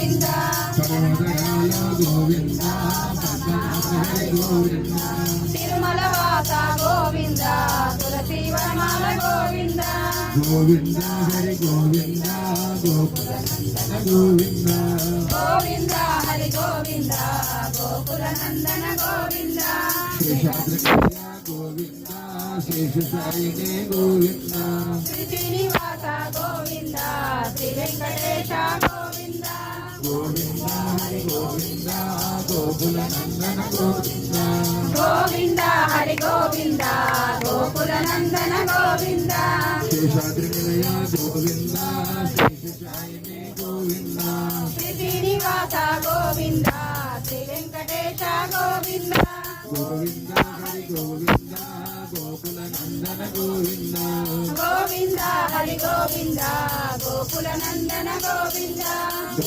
గోవింద పర్వతయాల గోవింద పద్మనాభ హరి గోవింద తిరుమల వాస గోవింద తులసి వనమాల గోవింద గోవింద హరి గోవింద గోకుల నందన గోవింద గోవింద హరి గోవింద గోకుల నందన గోవింద శేషాద్రి గోవింద శేషశాయినే గోవింద శ్రీ శ్రీనివాస గోవింద శ్రీ వెంకటేశ గోవింద గోవింద హరి గోవింద గోకుల నందన గోవింద గోవింద హరి గోవింద గోకుల నందన గోవింద శేషాద్రి నిలయ గోవింద శేషశాయినే గోవింద శ్రీ శ్రీనివాస గోవింద శ్రీ వెంకటేశ గోవింద గోవింద హరి గోవింద గోకుల నందన గోవింద గోవింద హరి గోవింద గోకుల నందన గోవింద